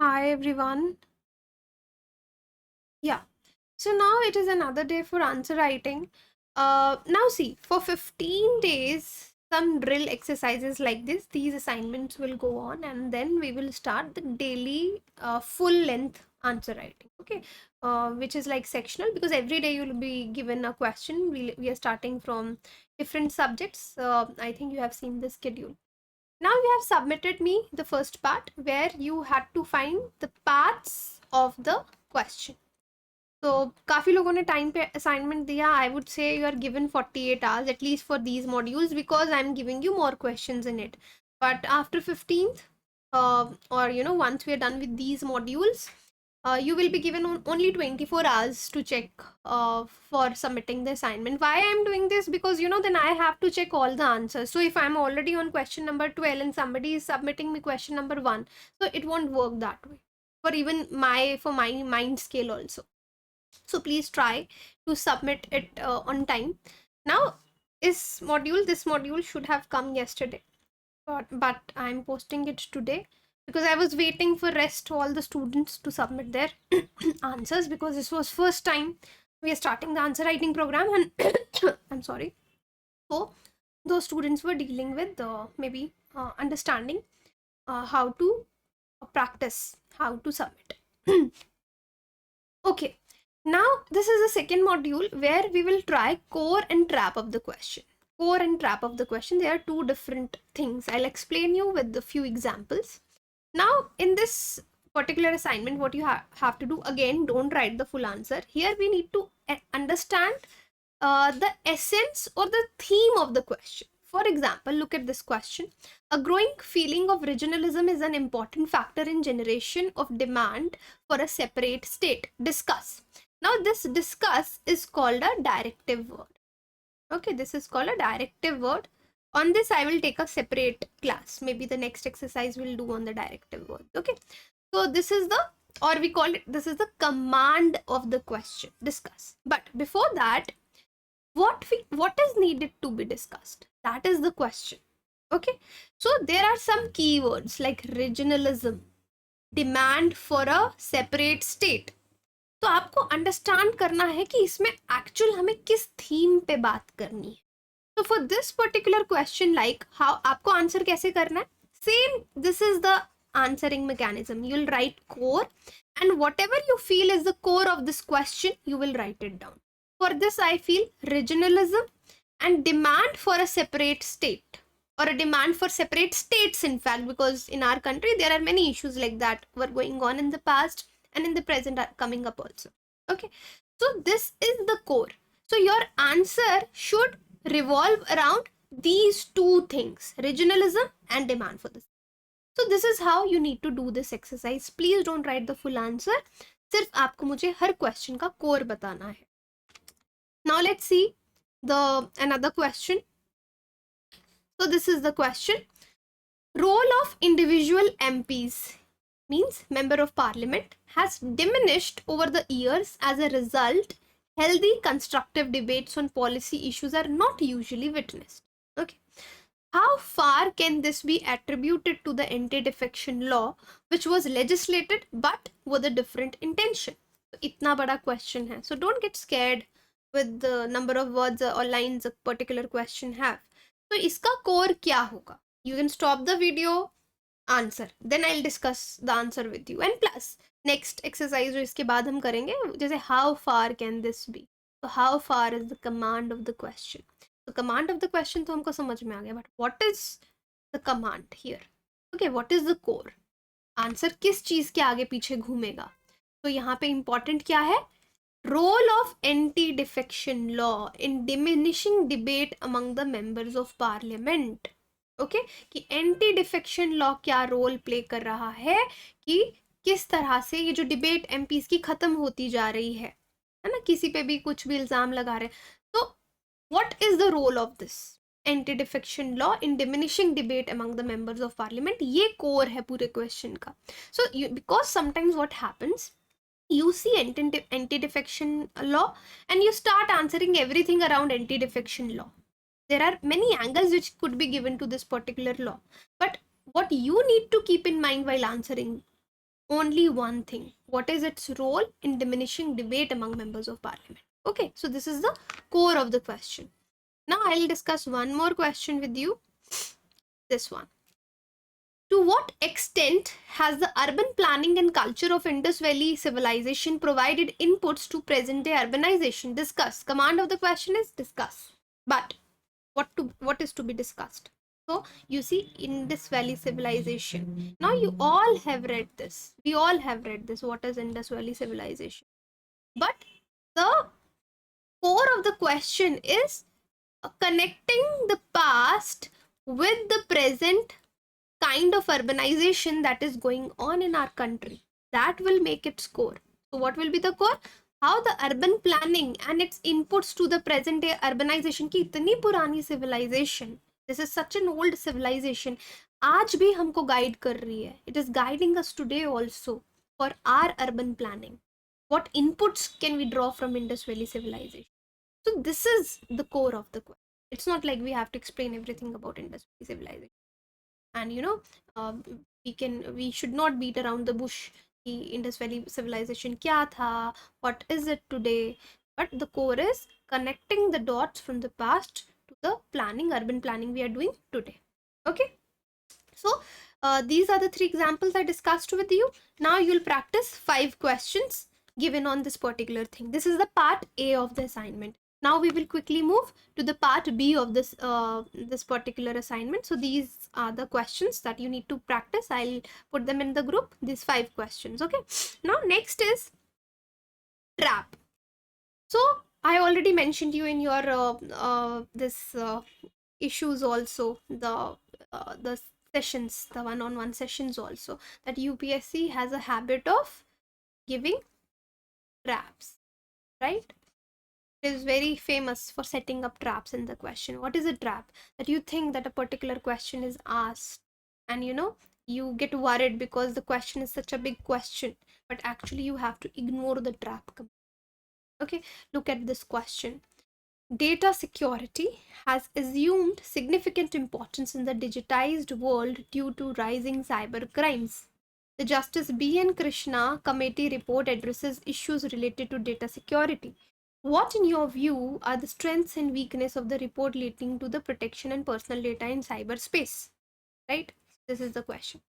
Hi everyone. Yeah. So now it is another day for answer writing. Now see, for 15 days, some drill exercises like this, these assignments will go on, and then we will start the daily full length answer writing. Okay. Which is like sectional, because every day you'll be given a question. We are starting from different subjects. I think you have seen the schedule. Now you have submitted me the first part where you had to find the parts of the question. तो काफ़ी लोगों ने time पे assignment दिया. I would say you are given 48 hours at least for these modules, because I'm giving you more questions in it. But after 15th, or once we are done with these modules, you will be given only 24 hours to check for submitting the assignment. Why I'm doing this? Because then I have to check all the answers. So if I'm already on question number 12 and somebody is submitting me question number 1, so it won't work that way for even my mind scale also. So please try to submit it on time. Now this module should have come yesterday, but I'm posting it today because I was waiting for rest all the students to submit their answers, because this was first time we are starting the answer writing program. And I'm sorry. So those students were dealing with maybe understanding how to practice, how to submit. Okay, now this is the second module where we will try core and trap of the question. Core and trap of the question, they are two different things. I'll explain you with a few examples. Now in this particular assignment, what you have to do, again, don't write the full answer. Here we need to understand the essence or the theme of the question. For example, look at this question. A growing feeling of regionalism is an important factor in generation of demand for a separate state. Discuss. Now this discuss is called a directive word. Okay, this is called a directive word. On this I will take a separate class. Maybe the next exercise we'll do on the directive word. Okay, so this is the, or we call it, this is the command of the question. Discuss. But before that, what is needed to be discussed, that is the question. Okay, so there are some keywords like regionalism, demand for a separate state. तो आपको understand करना है कि इसमें actual हमें किस theme पे बात करनी है. तो for this particular question, like how आपको आंसर कैसे करना है, same this is the answering mechanism. You will write core, and whatever you feel is the core of this question, you will write it down. For this, I feel regionalism and demand for a separate state, or a demand for separate states, in fact, because in our country there are many issues like that were going on in the past and in the present are coming up also. Okay, so this is the core. So your answer should revolve around these two things, regionalism and demand for this. So this is how you need to do this exercise. Please don't write the full answer. सिर्फ आपको मुझे हर question का core बताना है. Now let's see the another question. So this is the question. Role of individual MPs, means member of parliament, has diminished over the years. As a result, healthy constructive debates on policy issues are not usually witnessed. Okay, how far can this be attributed to the anti-defection law, which was legislated but with a different intention? So, itna bada question hai. So don't get scared with the number of words or lines a particular question have. So iska core kya hoga? You can stop the video, answer, then I'll discuss the answer with you. And plus, next exercise जो इसके बाद हम करेंगे, जैसे how far can this be? So how far is the command of the question? The command of the question तो हमको समझ में आ गया, but what is the command here? Okay, what is the core? Answer किस चीज के आगे पीछे घूमेगा? तो यहाँ पे important क्या है? Role of anti-defection law in diminishing debate among the members of parliament. Okay, कि एंटी डिफेक्शन लॉ क्या रोल प्ले कर रहा है, कि किस तरह से ये जो डिबेट एमपीज की खत्म होती जा रही है ना, किसी पे भी कुछ भी इल्जाम लगा रहे. तो what is the role of this anti defection law in diminishing debate among the members of parliament, ये कोर है पूरे क्वेश्चन का. So because sometimes what happens, you see anti-defection law and you start answering everything around anti-defection law. There are many angles which could be given to this particular law, but what you need to keep in mind while answering only one thing. What is its role in diminishing debate among members of parliament? Okay, so this is the core of the question. Now I'll discuss one more question with you. This one. To what extent has the urban planning and culture of Indus Valley civilization provided inputs to present day urbanization? Discuss. Command of the question is discuss. But what is to be discussed? So you see Indus Valley civilization. Now you all have read this. We all have read this. What is Indus Valley civilization? But the core of the question is connecting the past with the present kind of urbanization that is going on in our country. That will make its core. So what will be the core? How the urban planning and its inputs to the present day urbanization की इतनी पुरानी civilization, this is such an old civilization, आज भी हमको guide कर रही है. It is guiding us today also for our urban planning. What inputs can we draw from Indus Valley civilization? So this is the core of the question. It's not like we have to explain everything about Indus Valley civilization. And we should not beat around the bush. The Indus Valley civilization kya tha, what is it today, but the core is connecting the dots from the past to the urban planning we are doing today. Okay, so these are the 3 examples I discussed with you. Now you'll practice 5 questions given on this particular thing. This is the part A of the assignment. Now we will quickly move to the part B of this particular assignment. So these are the questions that you need to practice. I'll put them in the group, these 5 questions. Okay, now next is trap. So I already mentioned you in your this issues also, the sessions, the one-on-one sessions also, that UPSC has a habit of giving traps, right? It is very famous for setting up traps in the question. What is a trap? That you think that a particular question is asked, and you get worried because the question is such a big question, but actually you have to ignore the trap. Okay, look at this question. Data security has assumed significant importance in the digitized world due to rising cyber crimes. The Justice B.N. Krishna Committee report addresses issues related to data security. What, in your view, are the strengths and weaknesses of the report leading to the protection and personal data in cyberspace? Right? This is the question.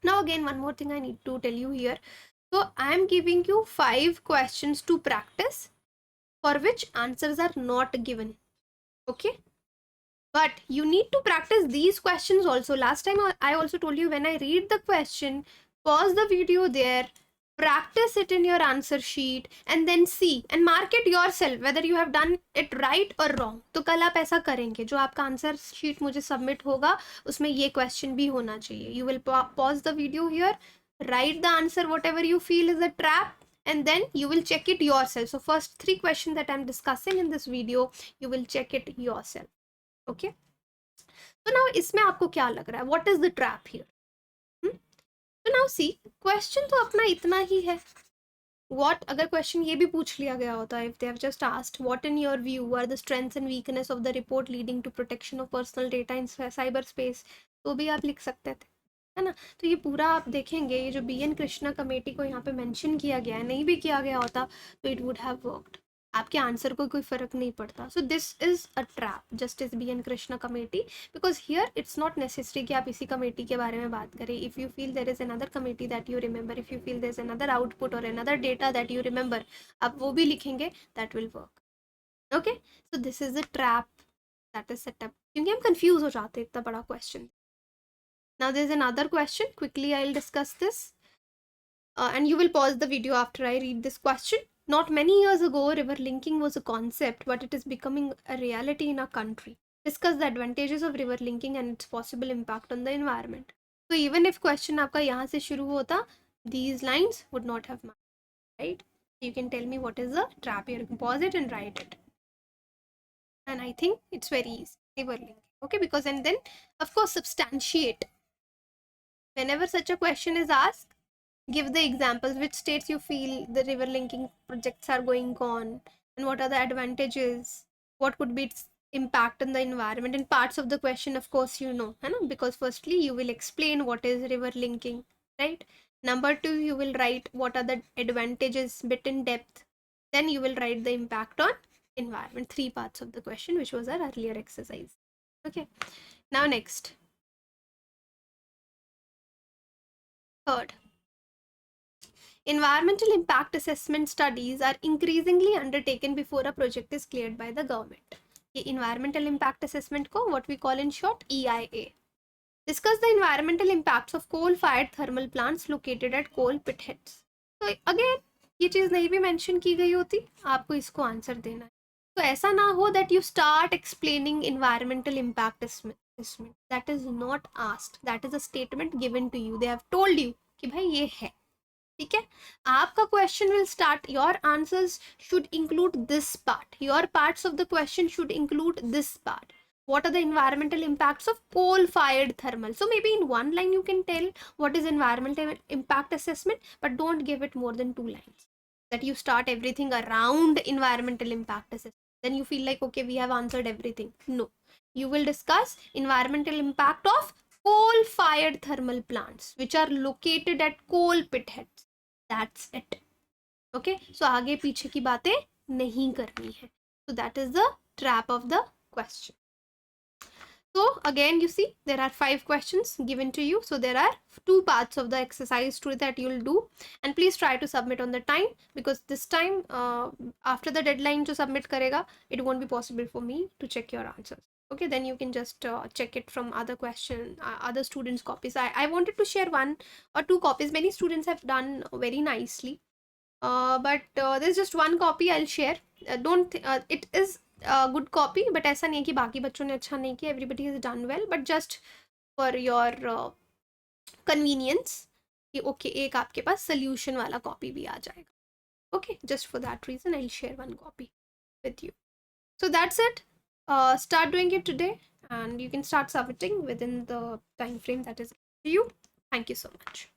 Now, again, one more thing I need to tell you here. So, I am giving you 5 questions to practice for which answers are not given. Okay, but you need to practice these questions also. Last time I also told you, when I read the question, pause the video there, practice it in your answer sheet, and then see and mark it yourself whether you have done it right or wrong. तो कल आप ऐसा करेंगे, जो आपका answer sheet मुझे submit होगा उसमें ये क्वेश्चन भी होना चाहिए. You will pause the video here, write the answer whatever you feel is a trap, and then you will check it yourself. So first 3 questions that I'm discussing in this video, you will check it yourself. Okay, so now इसमें आपको क्या लग रहा है? What is the trap here? So now see, question तो अपना इतना ही है. What अगर question ये भी पूछ लिया गया होता, if they have just asked what in your view are the strengths and weakness of the report leading to protection of personal data in cyberspace, तो भी आप लिख सकते थे, है ना? तो ये पूरा आप देखेंगे, ये जो BN कृष्णा कमेटी को यहाँ पे मेंशन किया गया है, नहीं भी किया गया होता तो इट वुड हैव वर्कड. आपके आंसर को कोई फर्क नहीं पड़ता. So this is a trap, justice BN Krishna committee, because here it's not necessary कि आप इसी कमेटी के बारे में बात करें. If you feel there is another committee that you remember, if you feel there is another output और another data that you remember, आप वो भी लिखेंगे, that will work. Okay, so this is the trap that is setup, क्योंकि हम confuse हो जाते हैं इतना बड़ा question. Now there is another question. Quickly I'll discuss this, and you will pause the video after I read this question. Not many years ago, river linking was a concept, but it is becoming a reality in our country. Discuss the advantages of river linking and its possible impact on the environment. So even if question आपका यहाँ से शुरू होता, these lines would not have matched, right? You can tell me what is the trap here. You can pause it and write it. And I think it's very easy. River linking. Okay, because and then of course substantiate. Whenever such a question is asked, give the examples, which states you feel the river linking projects are going on, and what are the advantages, what could be its impact on the environment. In parts of the question, of course, because firstly you will explain what is river linking, right? Number 2, you will write what are the advantages bit in depth. Then you will write the impact on environment. 3 parts of the question, which was our earlier exercise. Okay. Now next. Third. Environmental impact assessment studies are increasingly undertaken before a project is cleared by the government. ये environmental impact assessment को what we call in short EIA. Discuss the environmental impacts of coal-fired thermal plants located at coal pit heads. तो again ये चीज़ नहीं भी mention की गई होती, आपको इसको आंसर देना है. तो ऐसा ना हो that you start explaining environmental impact assessment. That is not asked. That is a statement given to you. They have told you कि भाई ये है. ठीक है, आपका question will start, your answers should include this part, your parts of the question should include this part. What are the environmental impacts of coal-fired thermal? So maybe in one line you can tell what is environmental impact assessment, but don't give it more than 2 lines. That you start everything around environmental impact assessment. Then you feel like, okay, we have answered everything. No. You will discuss environmental impact of coal-fired thermal plants, which are located at coal pit heads. That's it. Okay. So आगे पीछे की बातें नहीं करनी है. So that is the trap of the question. So again, you see there are 5 questions given to you. So there are 2 parts of the exercise today that you'll do, and please try to submit on the time, because this time after the deadline to submit karega, it won't be possible for me to check your answers. Okay, then you can just check it from other other students copies. I wanted to share 1 or 2 copies. Many students have done very nicely, but there's just 1 copy I'll share. Don't it is good copy, but ऐसा नहीं है कि बाकी बच्चों ने अच्छा नहीं किया. Everybody has done well, but just for your convenience कि ओके एक आपके पास सोल्यूशन वाला कॉपी भी आ जाएगा. Okay, just for that reason I will share 1 copy with you. So that's it. Start doing it today, and you can start submitting within the time frame that is given to you. Thank you so much.